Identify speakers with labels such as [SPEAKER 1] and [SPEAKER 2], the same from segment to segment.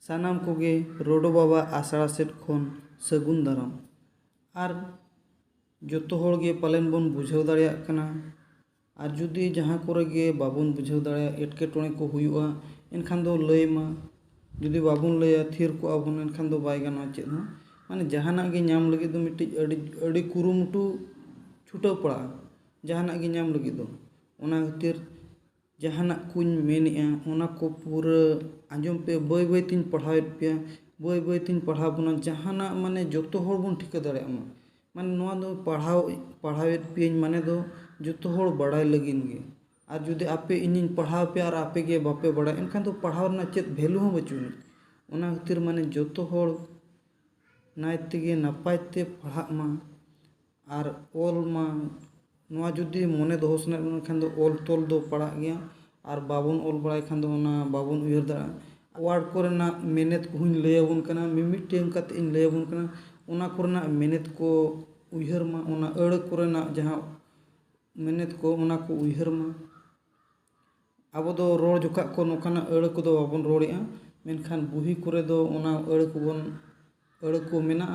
[SPEAKER 1] सानाम कोगे रोडो बाबा आसड़ा सेट खन सगुन दाराम और जोतो होगे पालेन बन बुझाव दाड़ेयाग कना और जुदी जहाँ कोरेगे बाबन बुझाव दाड़ेया एटकेटोणे को हुयुआ एनखान दो लैमा जुदी बाबन लैया थीर को आबन एनखान दो बाय गाना चेद हो माने जहाना गे नाम लगी दो मिट्टी अड़ी कुरुमुटु छुटाव पड़ा जहाना गे नाम लगी दो ओना खातिर जहाना कुछ मेनेआ ओना को पूरा आंजम पे बय बय तीन पढ़ावेद पे बय बय तीन पढ़ाव बना जहाना माने जोतो होड़ बन ठिका दाड़ेयामा माने नोआ दो पढ़ावेद पे माने दो जोतो होड़ बड़ाय लगिन गे और जुदि आपे इनिन पढ़ाव पे और आपे गे बापे बड़ा एनखान तो पढ़ाव ना चेत वैल्यू हो बचुनी ओना खातिर माने जोतो होड़ नायते नपायते पढ़ा मा और ओल मा नोआ जुदी मने दोहो सने खान दो ओल तोल दो पढ़ा गया और बाबन ओल बड़ाय खान दो ओना बाबन उयहर दाड़ा वार्ड कोरेना मेहनत को हुन लैयाबन कना मिमिटेम काते इन लैयाबन कना ओना कोरेना मेहनत को उयहर मा ओना अड़ कोरेना जहाँ मेहनत को ओना को उयहर मा अब दो रोड जोका को नोकाना अड़ को दो बाबन रोड़ेआ मेनखान बुही कोरे दो ओना अड़ को मेना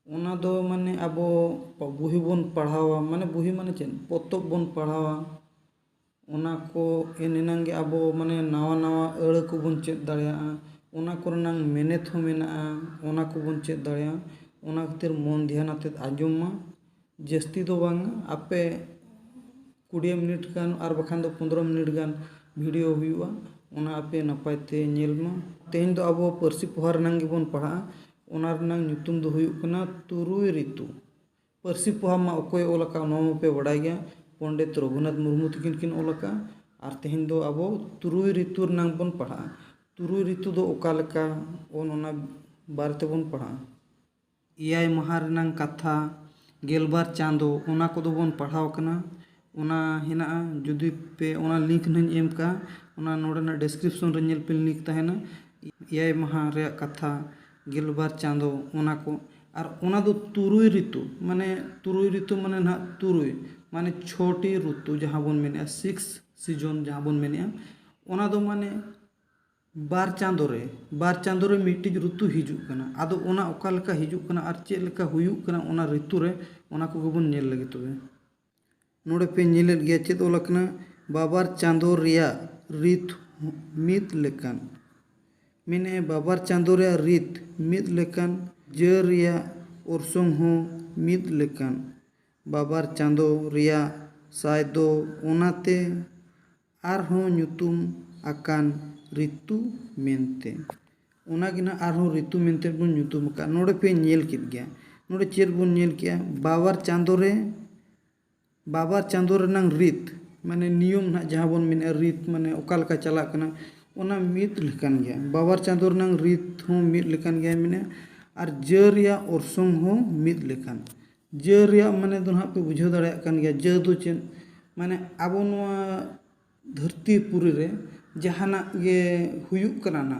[SPEAKER 1] ओना दो माने आबो बुही बन पढ़ावा माने बुही माने चेन पोतब बन पढ़ावा ओना को एनेनांगे आबो माने नावा नावा अड़ को बन चेद दाड़ेया ओना कोरेनां मेहनत हो मेना ओना को बन चेद दाड़ेया ओना खातिर मन ध्यान आते आंजम मा जस्ती दो बांग आपे 20 मिनट गान और बखान दो 15 मिनट गान वीडियो हुआ ओना आपे नपायते नेल मा तेहन दो आबो पारसी पोहा रनांगे बन पढ़ा ओना रनांग ᱧᱩᱛᱩᱢ दो हुयुग कना तुरुई ऋतु पारसी पोहा मा ओकोय ओलका नोमा पे बड़ाय गया पंडित रघुनाथ मुर्मू तकिन किन ओलका और तेहन दो आबो तुरुई ऋतु रनांग बन पढ़ा तुरुई ऋतु दो ओका लका ओना बारते बन पढ़ा इयाय महा रनांग कथा गेलबार चांदो ओना को दो बन पढ़ाव कना ओना हेना जुदी पे ओना लिंक नन एम का ओना नोडना डिस्क्रिप्शन रे नेल पे लिंक तहना इयाय महा रे कथा गेलबार चांदो ओना को और ओना दो तुरुई ऋतु माने ना तुरुई माने छोटी ऋतु जहाँ बन मेने 6 सीजन जहाँ बन मेने ओना दो माने बार चांदो रे मिट्टी ऋतु हिजुग कना आदो ओना ओका लका हिजुग कना और चेद लका हुयुग कना ओना ऋतु रे ओना को गबन नेल लगे तबे नोडे पे नेलेद गया चेद ओलकना बाबार चांदो रिया रीत मित लेकान मेने बाबार चांदो रिया रीत मित लेकान ज रिया ओरसोंग हो मित लेकान बाबार चांदो रिया साय दो ओनाते आर हो ᱧᱩᱛᱩᱢ आकान ऋतु मेनते ओना गिना आर हो ऋतु मेनते बन ᱧᱩᱛᱩᱢ का नोडे पे नेल किद गया नोडे चेद बन नेल किया बाबार चांदो रनांग रीत माने नियम ना जहाँ बन मेने रीत माने ओका लका चला कना ओना मित लेकान गया बाबार चांदो रनांग रीत हो मित लेकान गया मेने और ज रिया ओरसोंग हो मित लेकान ज रिया माने दो ना पे बुझाव दाड़ेया कान गया ज दो चेन माने आबो नोआ धरती पुरी रे जहाना गे हुयुग कना ना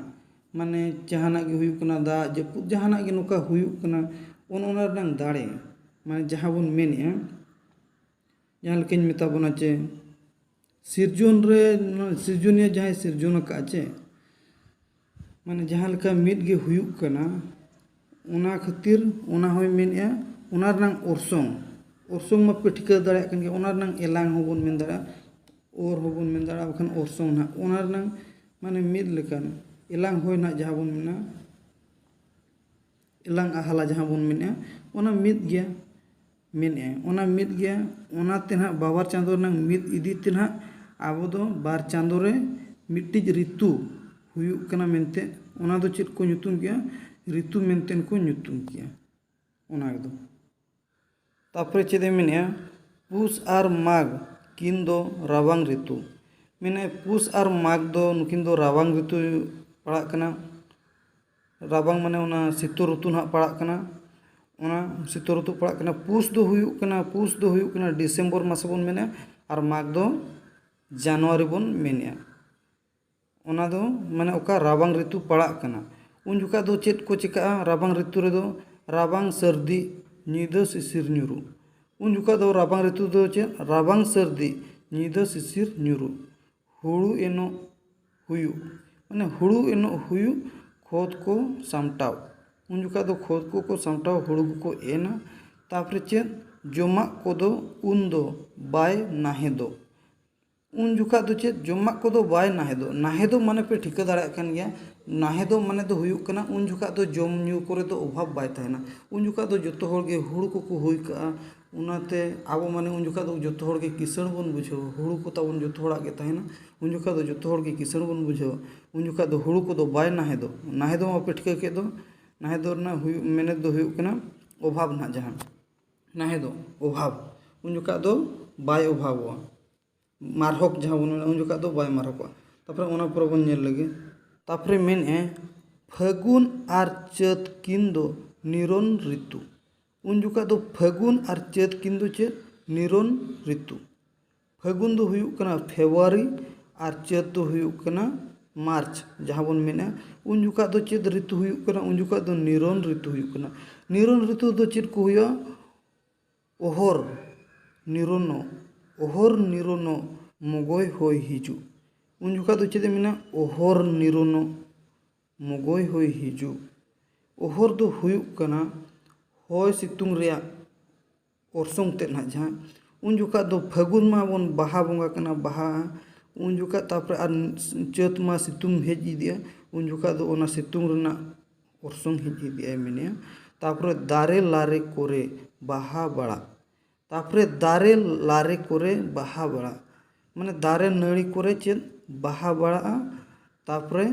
[SPEAKER 1] माने जहाना गे हुयुग कना दा जपुद जहाना गे नोका हुयुग कना ओना रनांग दाड़े माने जहाँ बन मेनेआ जहाँ लकिन मेता बना चे सिरजोन रे सिरजोनिया जहाँ सिरजोन का चे माने जहाँ लका मित गे हुयुग कना ओना खातिर ओना होय मेनेआ ओना रनांग ओरसोंग मा पे ठिका दाड़ेया कान गया ओना रनांग एलांग होबन मेन दाड़ा और होबन मेन दाड़ा बखान ओरसोंग ना ओना रनांग माने मित लेकान एलांग होय ना जहाँ बन मेना एलांग आहाला जहाँ बन मेनेआ ओना मित गया मेने ओना मित गया ओना तेना बाबार चांदो रनांग मित इदी तेना आबो दो बार चांदो रे मिट्टी ऋतु हुयुग कना मेनते ओना दो चेद को ᱧᱩᱛᱩᱢ किया ऋतु मेनतेन को ᱧᱩᱛᱩᱢ किया ओना दो तापरे चेद मेनेआ पुस और माघ किन दो रावांग ऋतु मेने पुस और माघ दो नुकिन दो रावांग ऋतु पड़ा कना रावांग माने ओना शीतो ऋतु ना पड़ा कना ओना शीतो ऋतु पड़ा कना पुस दो हुयुग कना डिसेम्बर मास बन मेने और माघ दो जनवरी बन मेने ओना दो माने ओका रावांग ऋतु पड़ा कना उन जुका दो चेद को चिका रावांग ऋतु रे दो रावांग सर्दी ᱧᱤᱫᱟᱹ शिशिर ᱧᱩᱨᱩ उन जुका दो रावांग ऋतु दो चेद रावांग सर्दी ᱧᱤᱫᱟᱹ शिशिर ᱧᱩᱨᱩ हुड़ू एनो हुयु माने हुड़ू एनो हुयु खोद को सामटाव उन जुका दो खोद को सामटाव हुड़ू को एना तापरे चेद जमा कोदो उन दो बाय नाहेदो उन जुका दो चेद जमा कोदो बाय नाहेदो माने पे ठिका दाड़ा कान गया नाहेदो माने दो हुयुक कना उन जुका दो जम न्यू करे दो अभाव बाय तहना उन जुका दो जतो हर गे हुड़ू को हुई का उनाते आबो माने उन जुका दो जतो हर गे किसण बन बुझाव हुड़ू को ताबन जतो हड़ा गे तहना उन जुका दो जतो हर गे किसण बन बुझाव उन जुका दो हुड़ू को दो बाय नाहेदो मा पे ठिका के दो नाहेदो ना मेने दो हुयुक कना अभाव ना जहां नाहेदो अभाव उन जुका दो बाय अभाववा मारहक जहाँ बन उन जुका दो बाय मारहक तापरे ओना पर बन नेल लगे तापरे मेन ए फागुन आर चैत किन दो निरन ऋतु उन जुका दो फागुन आर चैत किन दो चे निरन ऋतु फागुन दो हुयुक कना फेब्रुआरी आर चैत दो हुयुक कना मार्च जहाँ बन मेना उन जुका दो चेद ऋतु हुयुक कना उन जुका दो निरन ऋतु हुयुक कना निरन ऋतु दो चेद को हुया ओहर निरोनो मगोय होय हिजु उन जुका दो चेद मेना ओहर निरोनो मगोय होय हिजु ओहर दो हुयुक कना होय सितुंग रेया ओरसोंग ते ना जहाँ उन जुका दो फागुन मा बन बाहा बोंगा कना बाहा उन जुका तापरे आर चैत मा सितुंग हेज इदिया उन जुका दो ओना सितुंग रेना ओरसोंग हेज इदिया मेने तापरे दारे लारे कोरे बाहा बड़ा तापरे दारे लारे कोरे बाहा बड़ा माने दारे नड़ी कोरे चेद बाहा बड़ा तापरे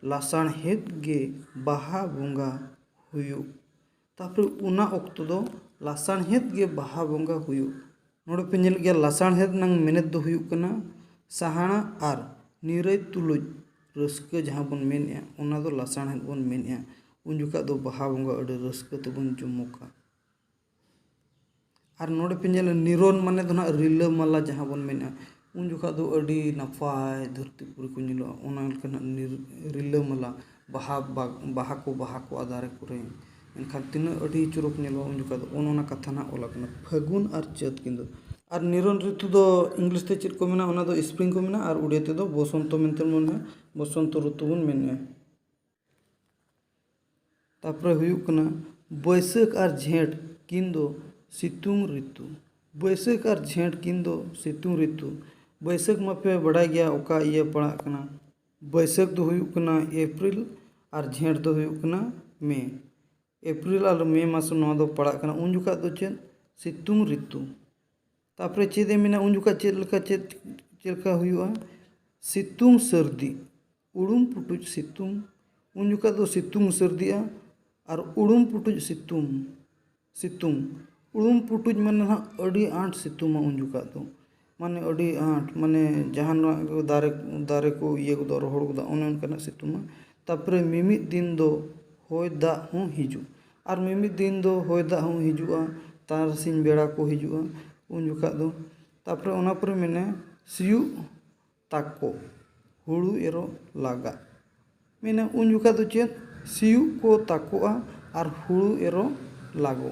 [SPEAKER 1] लासाण हेद गे बाहा बोंगा हुयुक तापरे उना ऑक्तो दो लासाण हेद गे बाहा बोंगा हुयुक नोडे पे नेल गया लासाण हेद नंग मेनेद दो हुयुक कना साहाना आर निरय तुलुज रस्क जहाँ बन मेनया ओना दो लासाण हेद बन मेनया उन जुका दो बाहा बोंगा अडे रस्क तबन जुमुका आर नोडे पे नेल निरोन माने दो ना रिला माला जहाँ बन मेनया उन जुका दो अडी नपाय धरती पुरी को नेलो ओना कना रिला माला बाहा को आधारे करे एनखान तीना अडी चुरुक नेलो उन जुका दो ओना कथा ना ओला कना फागुन आर चैत किंदो आर निरन ऋतु दो इंग्लिश ते चेद को मेना ओना दो स्प्रिंग को मेना आर उड़िया ते दो बसंत मेनते मेना बसंत ऋतु बन मेना तापरे हुयुक कना बैसाख आर झेंट किंदो सितुंग ऋतु बैसाख आर झेंट किंदो सितुंग ऋतु बैसाख मा पे बड़ा गया ओका ये पड़ा कना बैसाख दो हुयुक कना अप्रैल आर झेंट दो हुयुक कना मे अप्रैल आर मे मास नवा दो पड़ा कना उन जुका दो चेद सितुंग ऋतु तापरे चेदे मेना उन जुका चेद लेका हुयुआ सितुंग सर्दी उड़ुम पुटुज सितुंग उन जुका दो सितुंग सर्दिया आर उड़ुम पुटुज सितुंग उड़ुम पुटुज माने ना अडी आंट सितुंग उन जुका दो माने अडी आंट माने जहां दारे को ये को दो रोहड़ को ओने उनका सितुंग तापरे मिमिद दिन दो होय दा हूँ हिजु आर मिमिद दिन दो होय दा हूँ हिजुआ तारसिन बेड़ा को हिजुआ उन जुका दो तापरे ओना पर मेने सियु ताको हुड़ू एरो लागा मेने उन जुका दो चेद सियु को ताकोआ आर हुड़ू एरो लागो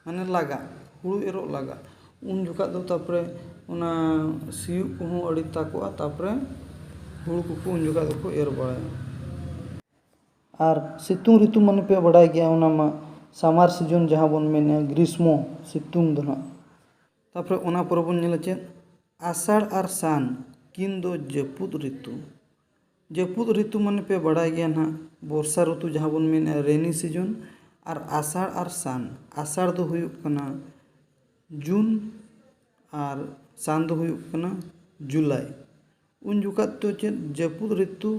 [SPEAKER 1] माने लागा हुड़ू एरो लागा उन जुका दो तापरे ओना सियु को हूँ अड़ी ताकोआ तापरे हुड़ू को उन जुका दो को एर बड़ाया आर सितुंग ऋतु मन पे बड़ा गया ओना मा सामार सीजन जहाँ बन मेने ग्रीष्मो सितुंग दो ना तापरे ओना पर बन नेला चेद आषाढ़ आर सान किन दो जपुद ऋतु मन पे बड़ा गया ना वर्षा ऋतु जहाँ बन मेने रेनी सीजन आर आषाढ़ आर सान आषाढ़ दो हुयुक कना जून आर सान दो हुयुक कना जुलाई उन जुका तो चेद जपुद ऋतु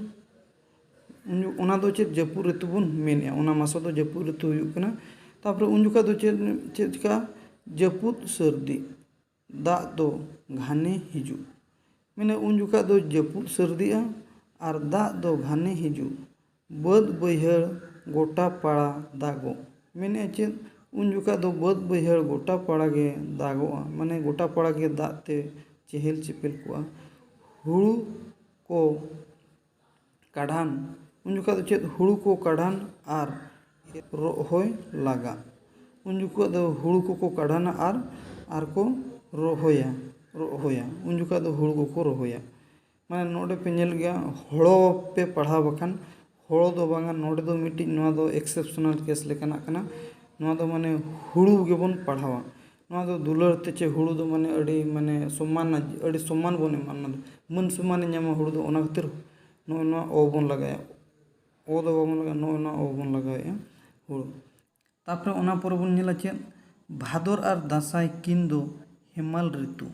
[SPEAKER 1] ओना दो चेद जपुद ऋतु बन मेनया ओना मासो दो जपुद ऋतु हुयुक कना तापरे उन जुका दो चेद का जपुद सर्दी दा दो घाने हिजु मेने उन जुका दो जपुद सर्दिया आर दा दो घाने हिजु बद बैहड़ गोटा पाड़ा दागो मेने चेद उन जुका दो बद बैहड़ गोटा पाड़ा गे दागोआ माने गोटा पाड़ा गे दाते चेहल चेपेल कोआ हुड़ू को काढ़ान उन जुका दो चेद हुड़ू को काढ़ान आर रोहय लागा उन जुका दो हुड़ू को काढ़ाना आर को रोहया उन जुका दो हुड़ू को रोहया माने नोडे पे नेल गया हड़ो पे पढ़ा बखान ᱦᱳᱲᱳ ᱫᱚ ᱵᱟᱝᱟ, ᱱᱚᱰᱮ ᱫᱚ ᱢᱤᱫᱴᱤᱡ ᱱᱚᱣᱟ ᱫᱚ ᱮᱠᱥᱮᱯᱥᱚᱱᱟᱞ ᱠᱮᱥ ᱞᱮᱠᱟᱱᱟᱜ ᱠᱟᱱᱟ। ᱱᱚᱣᱟ ᱫᱚ ᱢᱟᱱᱮ ᱦᱩᱲᱩ ᱜᱮᱵᱚᱱ ᱯᱟᱲᱦᱟᱣᱟ। ᱱᱚᱣᱟ ᱫᱚ ᱫᱩᱞᱟᱹᱲ ᱛᱮ ᱪᱮ ᱦᱩᱲᱩ ᱫᱚ ᱢᱟᱱᱮ ᱟᱹᱰᱤ ᱟᱹᱰᱤ ᱥᱚᱢᱢᱟᱱ ᱵᱚᱱ ᱮᱢᱟ, ᱚᱱᱟ ᱫᱚ ᱢᱟᱹᱱ ᱥᱚᱢᱢᱟᱱᱮ ᱧᱟᱢᱟ ᱦᱩᱲᱩ ᱫᱚ, ᱚᱱᱟ ᱠᱷᱟᱹᱛᱤᱨ ᱱᱚᱜᱼᱚᱭ ᱱᱚᱣᱟ ᱚ ᱵᱚᱱ ᱞᱟᱜᱟᱣᱮᱜᱼᱟ। ᱚ ᱫᱚ ᱵᱟᱵᱚᱱ ᱞᱟᱜᱟᱣᱟ, ᱱᱚᱜᱼᱚᱭ ᱱᱚᱣᱟ ᱚ ᱵᱚᱱ ᱞᱟᱜᱟᱣᱮᱜᱼᱟ ᱦᱩᱲᱩ। ᱛᱟᱯᱚᱨᱮ ᱚᱱᱟ ᱯᱚᱨᱮ ᱵᱚᱱ ᱧᱮᱞᱟ ᱪᱮᱫ, ᱵᱷᱟᱫᱚᱨ ᱟᱨ ᱫᱟᱸᱥᱟᱭ ᱠᱤᱱ ᱫᱚ ᱦᱮᱢᱟᱞ ᱨᱤᱛᱩ।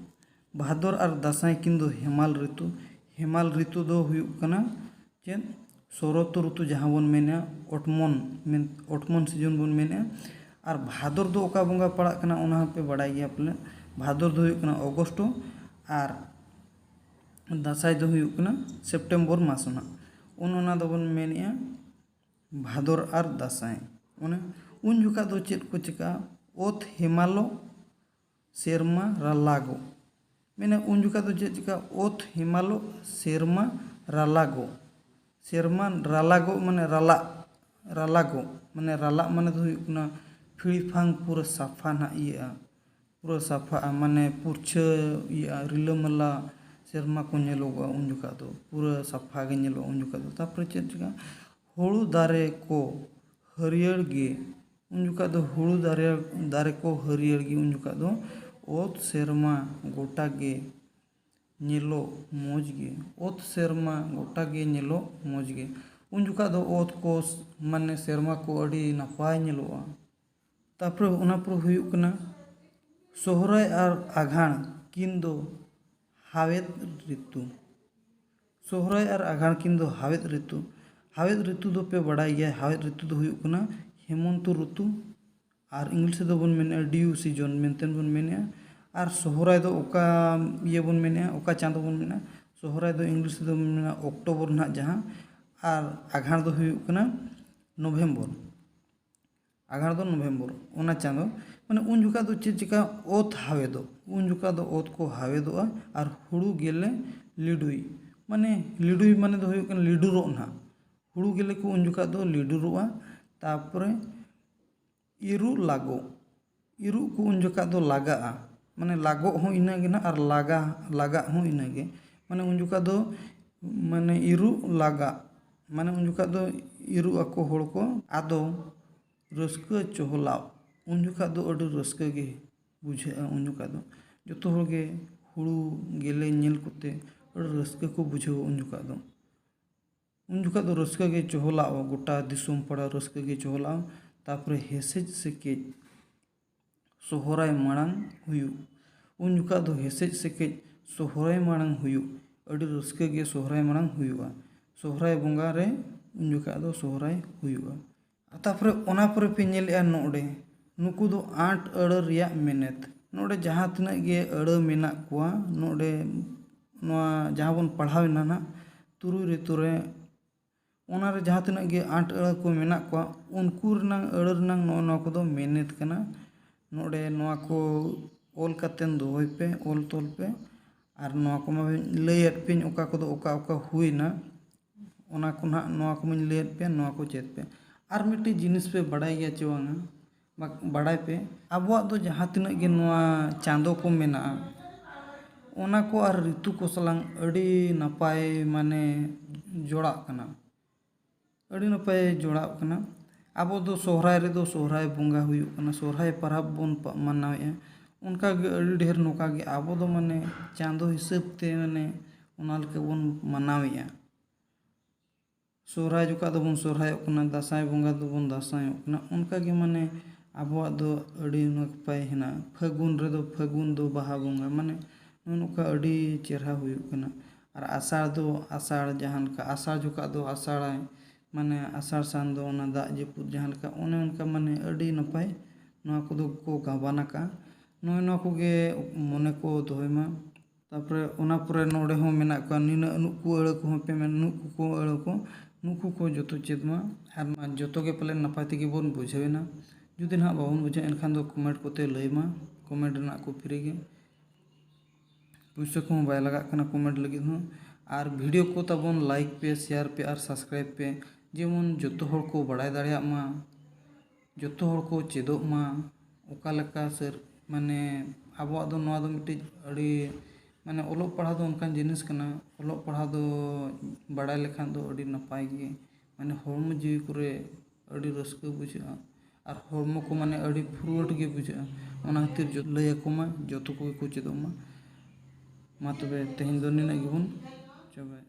[SPEAKER 1] ᱵᱷᱟᱫᱚᱨ ᱟᱨ ᱫᱟᱸᱥᱟᱭ ᱠᱤᱱ ᱫᱚ ᱦᱮᱢᱟᱞ ᱨᱤᱛᱩ। ᱦᱮᱢᱟᱞ ᱨᱤᱛᱩ ᱫᱚ ᱦᱩᱭᱩᱜ ᱠᱟᱱᱟ ᱪᱮᱫ, ᱥᱚᱨᱚᱛ ᱨᱤᱛᱩ ᱡᱟᱦᱟᱸ ᱵᱚᱱ ᱢᱮᱱᱟ, ᱚᱴᱢᱚᱱ ᱥᱤᱡᱚᱱ ᱵᱚᱱ ᱢᱮᱱᱮᱜᱼᱟ। ᱟᱨ ᱵᱷᱟᱫᱚᱨ ᱫᱚ ᱚᱠᱟ ᱵᱚᱸᱜᱟ ᱯᱟᱲᱟᱜ ᱠᱟᱱᱟ ᱚᱱᱟ ᱦᱚᱸᱯᱮ ᱵᱟᱰᱟᱭ ᱜᱮᱭᱟ ᱯᱟᱞᱮ। ᱵᱷᱟᱫᱚᱨ ᱫᱚ ᱦᱩᱭᱩᱜ ᱠᱟᱱᱟ ᱚᱜᱚᱥᱴᱚ, ᱟᱨ ᱫᱟᱸᱥᱟᱭ ᱫᱚ ᱦᱩᱭᱩᱜ ᱠᱟᱱᱟ ᱥᱮᱯᱴᱮᱢᱵᱚᱨ ᱢᱟᱥ ᱱᱟᱜ। ᱚᱱᱟ ᱫᱚᱵᱚᱱ ᱢᱮᱱᱮᱜᱼᱟ ᱵᱷᱟᱫᱚᱨ ᱟᱨ ᱫᱟᱸᱥᱟᱭ। ᱩᱱ ᱡᱚᱠᱷᱟ ᱫᱚ ᱪᱮᱫ ᱠᱚ ᱪᱤᱠᱟᱹᱜᱼᱟ, ᱚᱛ ᱦᱮᱢᱟᱞᱚᱜ ᱥᱮᱨᱢᱟ ᱨᱟᱞᱟᱜᱚᱜ। ᱢᱟᱱᱮ ᱩᱱ ᱡᱚᱠᱷᱟ ᱫᱚ ᱪᱮᱫ ᱪᱤᱠᱟᱹᱜᱼᱟ, ᱚᱛ ᱦᱮᱢᱟᱞᱚᱜ ᱥᱮᱨᱢᱟ ᱨᱟᱞᱟᱜᱚᱜ। ᱥᱮᱨᱢᱟ ᱨᱟᱞᱟᱜᱚᱜ ᱢᱟᱱᱮ ᱨᱟᱞᱟᱜᱚᱜ ᱢᱟᱱᱮ ᱨᱟᱞᱟᱜ ᱢᱟᱱᱮ ᱫᱚ ᱦᱩᱭᱩᱜ ᱠᱟᱱᱟ ᱯᱷᱤᱲᱤ-ᱯᱷᱟᱝ ᱯᱩᱨᱟᱹ ᱥᱟᱯᱷᱟ ᱱᱟᱜ ᱤᱭᱟᱹᱜᱼᱟ, ᱯᱩᱨᱟᱹ ᱥᱟᱯᱷᱟᱜᱼᱟ, ᱢᱟᱱᱮ ᱯᱩᱨᱪᱷᱟᱹ ᱤᱭᱟᱹᱜᱼᱟ, ᱨᱤᱞᱟᱹᱢᱟᱞᱟ ᱥᱮᱨᱢᱟ ᱠᱚ ᱧᱮᱞᱚᱜᱚᱜᱼᱟ ᱩᱱ ᱡᱚᱠᱷᱟ ᱫᱚ, ᱯᱩᱨᱟᱹ ᱥᱟᱯᱷᱟ ᱜᱮ ᱧᱮᱞᱚᱜᱼᱟ ᱩᱱ ᱡᱚᱠᱷᱟ ᱫᱚ। ᱛᱟᱯᱚᱨᱮ ᱪᱮᱫ ᱪᱤᱠᱟᱹᱜᱼᱟ, ᱦᱩᱲᱩ ᱫᱟᱨᱮ ᱠᱚ ᱦᱟᱹᱨᱭᱟᱹᱲ ᱜᱮ। ᱩन जᱚᱠᱷᱟ ᱫᱚ ᱦᱩᱲᱩ ᱫᱟᱨᱮ ᱠᱚ ᱦᱟᱹᱨᱭᱟᱹᱲ ᱜᱮ। ᱩन जᱚᱠᱷᱟ ᱫᱚ ᱚᱛ ᱥᱮᱨᱢᱟ ᱜᱚᱴᱟ ᱜᱮ ᱧᱮᱞᱚᱜ ᱢᱚᱡᱽ ᱜᱮ। ᱚᱛ ᱥᱮᱨᱢᱟ ᱜᱚᱴᱟ ᱜᱮ ᱧᱮᱞᱚᱜ ᱢᱚᱡᱽ ᱜᱮ। ᱩᱱ ᱡᱚᱠᱷᱟ ᱫᱚ ᱚᱛ ᱠᱚ ᱢᱟᱱᱮ ᱥᱮᱨᱢᱟ ᱠᱚ ᱟᱹᱰᱤ ᱱᱟᱯᱟᱭ ᱧᱮᱞᱚᱜᱼᱟ। ᱛᱟᱯᱚᱨᱮ ᱚᱱᱟ ᱯᱚᱨᱮ ᱦᱩᱭᱩᱜ ᱠᱟᱱᱟ ᱥᱚᱦᱨᱟᱭ ᱟᱨ ᱟᱸᱜᱷᱟᱬ ᱠᱤᱱ ᱫᱚ हावेद ऋतु। सोहराय और आघाण किन दो हावेद ऋतु। हावेद ऋतु दो पे बड़ाई गया। हावेद ऋतु दो हुयुग कना हेमंत ऋतु, और इंग्लिश दो बन मेने ड्यू सीजन मेंटेन बन मेने। और सोहराय दो ओका ये बन मेने, ओका चांदो बन मेने। सोहराय दो इंग्लिश दो मेने अक्टोबर ना जहां, और आघाण दो हुयुग कना नवेम्बर। आघाण दो नवेम्बर ओना चांदो माने उन जुका दो चेद चिका ओत हावेदो। उन जुका दो ओत को हावेदोआ और हुड़ू गेले लिडुई। माने लिडुई माने दो हुयुग कना लिडुरो ना। हुड़ू गेले को उन जुका दो लिडुरोआ। तापरे इरु लागो। इरु को उन जुका दो लागाआ। माने लागो हो इनागे ना, और लागा हो इनागे। माने उन जुका दो माने इरु लागा, माने उन जुका दो इरु ako hor ko ado रस्का चहलाव। उन जुका दो अडो रस्का गे बुझागा। उन जुका दो जतो हर गे हुड़ू गेले नेल कोते अडो रस्का को बुझावा। उन जुका दो रस्का गे चहलाव, गोटा दिसोम पड़ा रस्का गे चहलाव। तापरे हेसेज सेकेज सोहराय माड़ांग हुयु। उन जुका दो हेसेज सेकेज सोहराय माड़ांग हुयु। अडो रस्का गे सोहराय माड़ांग हुयुआ। सोहराय बोंगा रे उन जुका दो सोहराय हुयुआ। तापरे ओना परे पे नेलेआ नोडे नुकु दो 8 अड़ रिया मेनेत। नोडे जहां तिनाग गे अड़ मेना कुआ, नोडे नोआ जहां बन पढ़ावेना ना तुरुई ऋतु रे, ओना रे जहां तिनाग गे 8 अड़ को मेना कुआ उनको रनांग अड़ रनांग नोआ को दो मेनेत कना। नोडे नोआ को ओल कतेन दोहय पे, ओल तोल पे, और नोआ को मा लैयत पे ओका को दो ओका ओका हुईना, ओना को ना नोआ को मन लैयत पे, नोआ को चेत पे। और मिट्टी जिनिस पे बड़ाई गया चे वांगा बड़ाई पे आबुआ दो जहां तिनाग गे नोआ चांदो को मेना ओना को और ऋतु को सलांग अड़ी नपाय माने जोड़ाव कना, अड़ी नपाय जोड़ाव कना। आबो दो सोहराय रे दो सोहराय बोंगा हुयुग कना, सोहराय परब बोन मनावेआ। उनका गे अड़ी ढेर नोका गे आबो दो माने चांदो हिसाब ते माने ओना लेके बोन मनावेआ। सोहराय जुका दो बोन सोहरायोग कना, दासाय बोंगा दो बोन दासायोग कना। उनका गे माने आबुआ दो अड़ी नपाय हेना। फागुन रे दो फागुन दो बाहा बोंगा माने नोका अड़ी चेहरा हुयुग कना। और आषाढ़ दो आषाढ़ जहां का आषाढ़ जुका दो आषाढ़ाय माने आषाढ़ सान दो ओना दाग जेपुद जहां का ओने उनका माने अड़ी नपाय नोआ को दो को गाबाना का। नोआ को गे मने को दोहयमा। तापरे ओना परे नोडे हो मेना को निना नुकु अड़ को पे मेन नुकु को अड़ को नुकु को जतो चेदमा। और जतो गे पले नपाय तेगे बोन बुझावेना। जुदी ना बाबन बुझा एनखान दो कमेंट कोते लैमा। कमेंट रना को फ्री गे, पैसा को बाय लगा कना कमेंट लगी हो। और वीडियो को तबन लाइक पे, शेयर पे और सब्सक्राइब पे, जेमन जतो हर को बड़ाय दाड़िया मा, जतो हर को चेदोग मा ओका लेका सर माने आबुआ दो नोआ दो मिट्टी अड़ी माने ओलोग पढ़ा दो उनकान जिनिस कना। ओलोग पढ़ा दो बड़ाय लेखान दो अड़ी नपाय गे माने हॉर्मो जीवी करे अड़ी रस्क बुझा और हॉर्मो को माने अड़ी फ्रुट के बुझा ओना खातिर जो लय को मा जतो को चेदो मा तबे तेहेन दो निना गिबुन चाबाय।